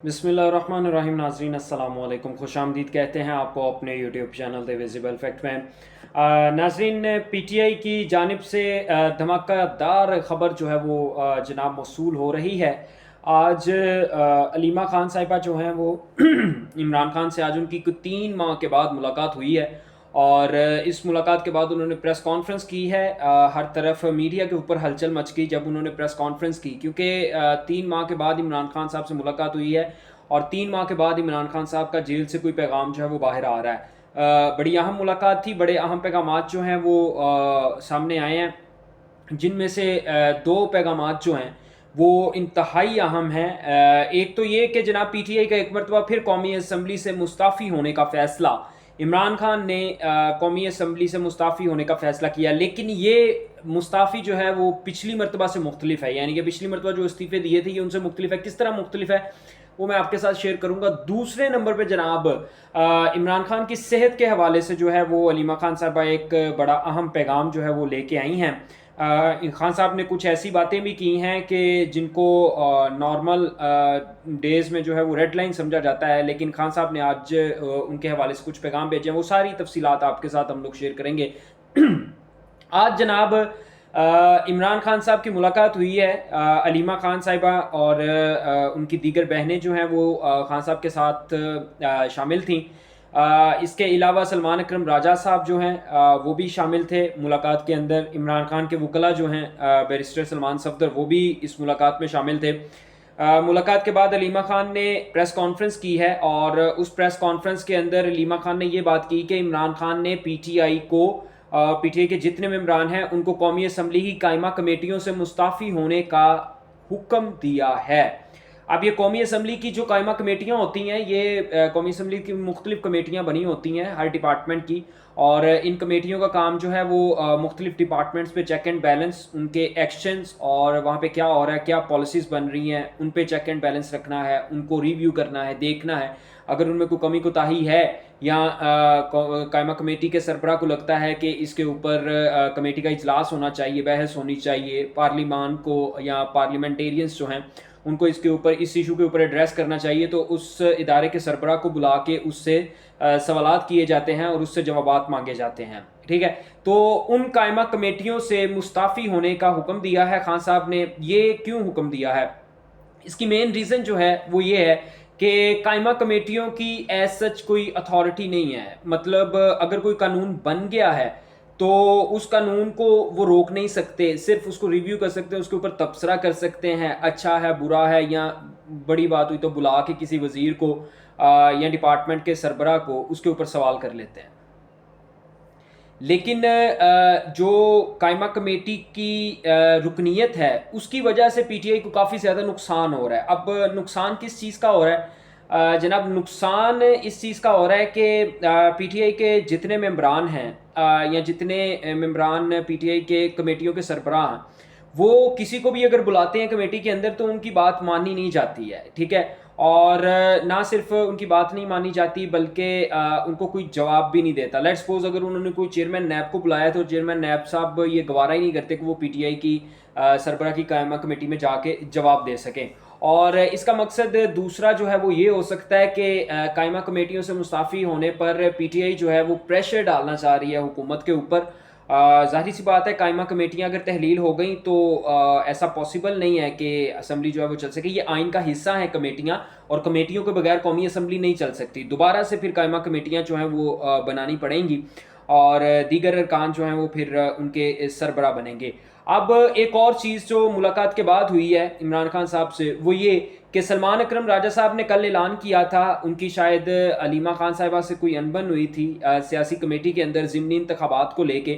बिस्मिल्लाहिर्रहमानिर्रहीम। नाजरीन अस्सलाम वालेकुम, खुश आमदीद कहते हैं आपको अपने YouTube channel the visible fact में। नाजरीन, पीटीआई की जानिब से धमाकेदार ख़बर जो है वो जनाब मौसूल हो रही है। आज अलीमा खान साहिबा जो हैं वो इमरान खान से आज उनकी 3 माह के बाद मुलाकात हुई है और इस मुलाकात के बाद उन्होंने प्रेस कॉन्फ्रेंस की है। हर तरफ मीडिया के ऊपर हलचल मच गई जब उन्होंने प्रेस कॉन्फ्रेंस की, क्योंकि 3 माह के बाद इमरान खान साहब से मुलाकात हुई है और 3 माह के बाद इमरान खान साहब का जेल से कोई पैगाम जो है वो बाहर आ रहा है। बड़ी अहम मुलाकात थी, बड़े अहम पैगामात जो हैं वो सामने आए हैं, जिनमें से 2 पैगामात जो हैं वो इंतहाई अहम हैं। एक तो ये कि जनाब पीटीआई का एक मरतबा फिर कौमी असम्बली से मुस्ताफ़ी होने का फ़ैसला, इमरान खान ने कौमी असम्बली से मुस्ताफ़ी होने का फ़ैसला किया, लेकिन ये मुस्ताफ़ी जो है वो पिछली मरतबा से मुख्तलिफ है। यानी कि पिछली मरतबा जो इस्तीफ़े दिए थे ये उनसे मुख्तलिफ है। किस तरह मुख्तलिफ है वो मैं आपके साथ शेयर करूंगा। दूसरे नंबर पे जनाब इमरान खान की सेहत के हवाले से जो है वो अलीमा खान साहबा एक बड़ा अहम पैगाम जो है वो लेके आई हैं। खान साहब ने कुछ ऐसी बातें भी की हैं कि जिनको नॉर्मल डेज़ में जो है वो रेड लाइन समझा जाता है, लेकिन खान साहब ने आज उनके हवाले से कुछ पैगाम भेजे हैं। वो सारी तफसीलात आपके साथ हम लोग शेयर करेंगे। आज जनाब इमरान खान साहब की मुलाकात हुई है। अलीमा खान साहिबा और उनकी दीगर बहनें जो हैं वो खान साहब के साथ शामिल थीं। इसके अलावा सलमान अकरम राजा साहब जो हैं वो भी शामिल थे मुलाकात के अंदर। इमरान खान के वकला जो हैं बैरिस्टर सलमान सफदर, वो भी इस मुलाकात में शामिल थे। मुलाकात के बाद अलीमा खान ने प्रेस कॉन्फ्रेंस की है और उस प्रेस कॉन्फ्रेंस के अंदर अलीमा खान ने ये बात की कि इमरान खान ने पीटीआई के जितने मेंबरान हैं उनको कौमी असम्बली की कायमा कमेटियों से मुस्ताफ़ी होने का हुक्म दिया है। अब ये कौमी असम्बली की जो कायमा कमेटियाँ होती हैं, ये कौमी असम्बली की मुख्तलिफ़ कमेटियाँ बनी होती हैं हर डिपार्टमेंट की, और इन कमेटियों का काम जो है वो मुख्तलिफ़ डिपार्टमेंट्स पे चेक एंड बैलेंस, उनके एक्शंस और वहाँ पे क्या हो रहा है, क्या पॉलिसीज़ बन रही हैं, उन पे चेक एंड बैलेंस रखना है, उनको रिव्यू करना है, देखना है। अगर उनमें कोई कमी कोताही है या कायमा कमेटी के सरबराह को लगता है कि इसके ऊपर कमेटी का इजलास होना चाहिए, बहस होनी चाहिए, पार्लिमान को या पार्लियामेंटेरियंस जो हैं उनको इसके ऊपर, इस इशू के ऊपर एड्रेस करना चाहिए, तो उस इदारे के सरबराह को बुला के उससे सवालात किए जाते हैं और उससे जवाबात मांगे जाते हैं। ठीक है, तो उन कायमा कमेटियों से मुस्ताफ़ी होने का हुक्म दिया है खान साहब ने। ये क्यों हुक्म दिया है, इसकी मेन रीज़न जो है वो ये है कि कायमा कमेटियों की एज सच कोई अथॉरिटी नहीं है। मतलब अगर कोई कानून बन गया है तो उस कानून को वो रोक नहीं सकते, सिर्फ उसको रिव्यू कर सकते हैं, उसके ऊपर तबसरा कर सकते हैं, अच्छा है बुरा है, या बड़ी बात हुई तो बुला के किसी वज़ीर को या डिपार्टमेंट के सरबराह को उसके ऊपर सवाल कर लेते हैं। लेकिन जो कायमा कमेटी की रुकनीत है उसकी वजह से पीटीआई को काफ़ी ज़्यादा नुकसान हो रहा है। अब नुकसान किस चीज़ का हो रहा है? जनाब, नुकसान इस चीज़ का हो रहा है कि पीटीआई के जितने मेंबरान हैं या जितने मेंबरान पीटीआई के कमेटियों के सरबराह हैं, वो किसी को भी अगर बुलाते हैं कमेटी के अंदर तो उनकी बात मानी नहीं जाती है। ठीक है, और ना सिर्फ उनकी बात नहीं मानी जाती बल्कि उनको कोई जवाब भी नहीं देता। लेट्स सपोज अगर उन्होंने कोई चेयरमैन नैब को बुलाया तो चेयरमैन नैब साहब ये गवारा ही नहीं करते कि वो पीटीआई की सरबराह की कायमा कमेटी में जाके जवाब दे सकें। और इसका मकसद दूसरा जो है वो ये हो सकता है कि कायमा कमेटियों से मुस्ताफ़ी होने पर पीटीआई जो है वो प्रेशर डालना चाह रही है हुकूमत के ऊपर। ज़ाहिर सी बात है, कायमा कमेटियाँ अगर तहलील हो गई तो ऐसा पॉसिबल नहीं है कि असम्बली जो है वो चल सके। ये आइन का हिस्सा है कमेटियाँ, और कमेटियों के बगैर कौमी असम्बली नहीं चल सकती। दोबारा से फिर कायमा कमेटियाँ जो हैं वो बनानी पड़ेंगी और दीगर अरकान जो हैं वो फिर उनके सरबराह बनेंगे। अब एक और चीज़ जो मुलाकात के बाद हुई है इमरान खान साहब से, वो ये कि सलमान अकरम राजा साहब ने कल ऐलान किया था, उनकी शायद अलीमा खान साहिबा से कोई अनबन हुई थी सियासी कमेटी के अंदर ज़िमनी इंतखाबात को लेके।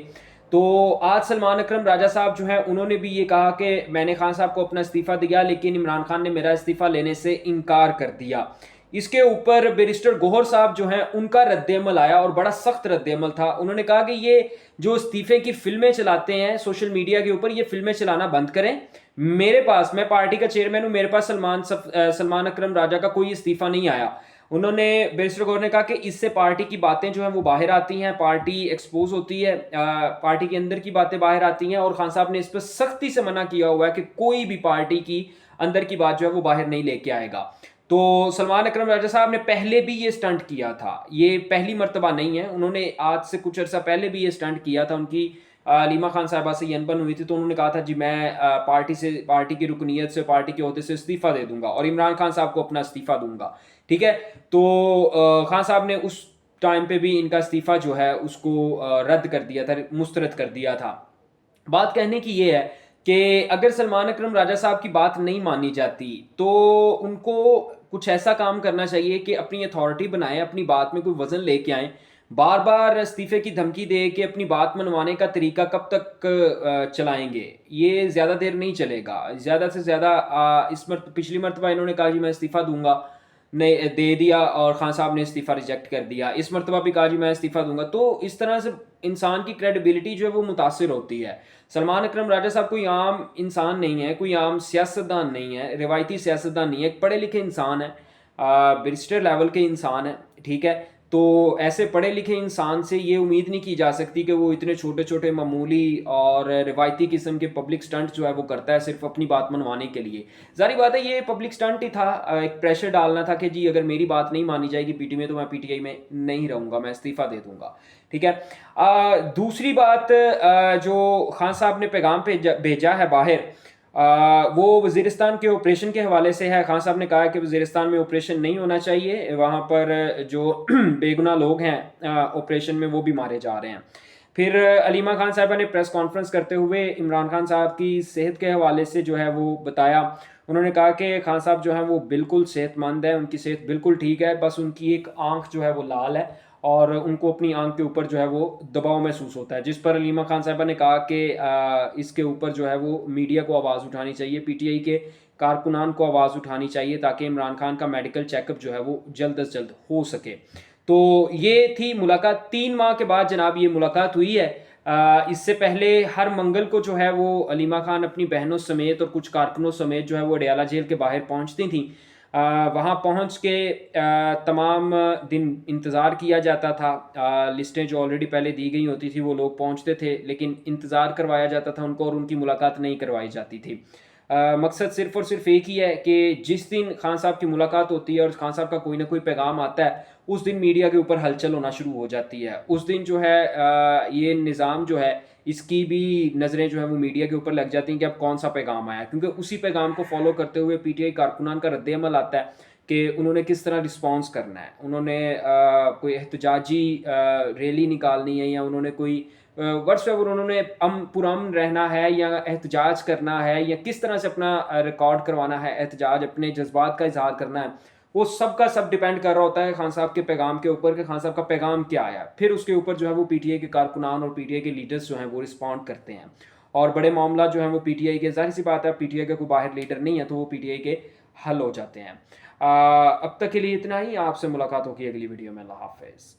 तो आज सलमान अकरम राजा साहब जो हैं उन्होंने भी ये कहा कि मैंने खान साहब को अपना इस्तीफ़ा दिया लेकिन इमरान खान ने मेरा इस्तीफ़ा लेने से इनकार कर दिया। इसके ऊपर बैरिस्टर गौहर साहब जो हैं उनका रद्द-ए-अमल आया और बड़ा सख्त रद्द-ए-अमल था। उन्होंने कहा कि ये जो इस्तीफ़े की फ़िल्में चलाते हैं सोशल मीडिया के ऊपर, ये फ़िल्में चलाना बंद करें। मेरे पास, मैं पार्टी का चेयरमैन हूँ, मेरे पास सलमान अकरम राजा का कोई इस्तीफ़ा नहीं आया। उन्होंने, बैरिस्टर गौहर ने कहा कि इससे पार्टी की बातें जो हैं वो बाहर आती हैं, पार्टी एक्सपोज होती है, पार्टी के अंदर की बातें बाहर आती हैं, और खान साहब ने इस पर सख्ती से मना किया हुआ है कि कोई भी पार्टी की अंदर की बात जो है वो बाहर नहीं लेके आएगा। تو سلمان اکرم راجہ صاحب نے پہلے بھی یہ سٹنٹ کیا تھا، یہ پہلی مرتبہ نہیں ہے، انہوں نے آج سے کچھ عرصہ پہلے بھی یہ سٹنٹ کیا تھا، ان کی علیمہ خان صاحبہ سے یہ انبن ہوئی تھی تو انہوں نے کہا تھا جی میں پارٹی کی رکنیت سے، پارٹی کے عہدے سے استعفیٰ دے دوں گا اور عمران خان صاحب کو اپنا استعفیٰ دوں گا، ٹھیک ہے. تو خان صاحب نے اس ٹائم پہ بھی ان کا استعفیٰ جو ہے اس کو رد کر دیا تھا، مسترد کر دیا تھا. بات کہنے کی یہ ہے کہ اگر سلمان اکرم راجہ صاحب کی بات نہیں مانی جاتی تو ان کو کچھ ایسا کام کرنا چاہیے کہ اپنی اتھارٹی بنائیں، اپنی بات میں کوئی وزن لے کے آئیں. بار بار استعفے کی دھمکی دے کے اپنی بات منوانے کا طریقہ کب تک چلائیں گے؟ یہ زیادہ دیر نہیں چلے گا. زیادہ سے زیادہ پچھلی مرتبہ انہوں نے کہا جی میں استعفیٰ دوں گا، دے دیا اور خان صاحب نے استعفیٰ ریجیکٹ کر دیا. اس مرتبہ بھی کہا جی میں استعفیٰ دوں گا. تو اس طرح سے انسان کی کریڈیبلٹی جو ہے وہ متاثر ہوتی ہے. سلمان اکرم راجہ صاحب کوئی عام انسان نہیں ہے، کوئی عام سیاستدان نہیں ہے، روایتی سیاستدان نہیں ہے، ایک پڑھے لکھے انسان ہے، بیرسٹر لیول کے انسان ہے، ٹھیک ہے. تو ایسے پڑھے لکھے انسان سے یہ امید نہیں کی جا سکتی کہ وہ اتنے چھوٹے چھوٹے معمولی اور روایتی قسم کے پبلک سٹنٹ جو ہے وہ کرتا ہے صرف اپنی بات منوانے کے لیے. ظاہری بات ہے یہ پبلک سٹنٹ ہی تھا، ایک پریشر ڈالنا تھا کہ جی اگر میری بات نہیں مانی جائے گی پی ٹی میں تو میں پی ٹی آئی میں نہیں رہوں گا، میں استعفیٰ دے دوں گا، ٹھیک ہے. دوسری بات جو خان صاحب نے پیغام بھیجا ہے باہر، وہ وزیرستان کے آپریشن کے حوالے سے ہے. خان صاحب نے کہا کہ وزیرستان میں آپریشن نہیں ہونا چاہیے، وہاں پر جو بے گناہ لوگ ہیں آپریشن میں وہ بھی مارے جا رہے ہیں. پھر علیمہ خان صاحبہ نے پریس کانفرنس کرتے ہوئے عمران خان صاحب کی صحت کے حوالے سے جو ہے وہ بتایا. انہوں نے کہا کہ خان صاحب جو ہیں وہ بالکل صحت مند ہے، ان کی صحت بالکل ٹھیک ہے، بس ان کی ایک آنکھ جو ہے وہ لال ہے اور ان کو اپنی آنکھ کے اوپر جو ہے وہ دباؤ محسوس ہوتا ہے، جس پر علیمہ خان صاحبہ نے کہا کہ اس کے اوپر جو ہے وہ میڈیا کو آواز اٹھانی چاہیے، پی ٹی آئی کے کارکنان کو آواز اٹھانی چاہیے تاکہ عمران خان کا میڈیکل چیک اپ جو ہے وہ جلد از جلد ہو سکے. تو یہ تھی ملاقات، 3 ماہ کے بعد جناب یہ ملاقات ہوئی ہے. اس سے پہلے ہر منگل کو جو ہے وہ علیمہ خان اپنی بہنوں سمیت اور کچھ کارکنوں سمیت جو ہے وہ اڈیالہ جیل کے باہر پہنچتی تھیں. وہاں پہنچ کے تمام دن انتظار کیا جاتا تھا. لسٹیں جو آلریڈی پہلے دی گئی ہوتی تھی وہ لوگ پہنچتے تھے لیکن انتظار کروایا جاتا تھا ان کو اور ان کی ملاقات نہیں کروائی جاتی تھی. مقصد صرف اور صرف ایک ہی ہے کہ جس دن خان صاحب کی ملاقات ہوتی ہے اور خان صاحب کا کوئی نہ کوئی پیغام آتا ہے اس دن میڈیا کے اوپر ہلچل ہونا شروع ہو جاتی ہے. اس دن جو ہے یہ نظام جو ہے اس کی بھی نظریں جو ہیں وہ میڈیا کے اوپر لگ جاتی ہیں کہ اب کون سا پیغام آیا، کیونکہ اسی پیغام کو فالو کرتے ہوئے پی ٹی آئی کارکنان کا رد عمل آتا ہے کہ انہوں نے کس طرح رسپانس کرنا ہے. انہوں نے کوئی احتجاجی ریلی نکالنی ہے یا انہوں نے کوئی ورڈس ایور انہوں نے پرامن رہنا ہے یا احتجاج کرنا ہے یا کس طرح سے اپنا ریکارڈ کروانا ہے احتجاج، اپنے جذبات کا اظہار کرنا ہے، وہ سب کا سب ڈیپینڈ کر رہا ہوتا ہے خان صاحب کے پیغام کے اوپر کہ خان صاحب کا پیغام کیا آیا. پھر اس کے اوپر جو ہے وہ پی ٹی آئی کے کارکنان اور پی ٹی آئی کے لیڈرز جو ہیں وہ رسپونڈ کرتے ہیں اور بڑے معاملات جو ہیں وہ پی ٹی آئی کے، ظاہر سی بات ہے پی ٹی آئی کا کوئی باہر لیڈر نہیں ہے تو وہ پی ٹی آئی کے حل ہو جاتے ہیں. اب تک کے لیے اتنا ہی، آپ سے ملاقات ہوگی اگلی ویڈیو میں. اللہ حافظ.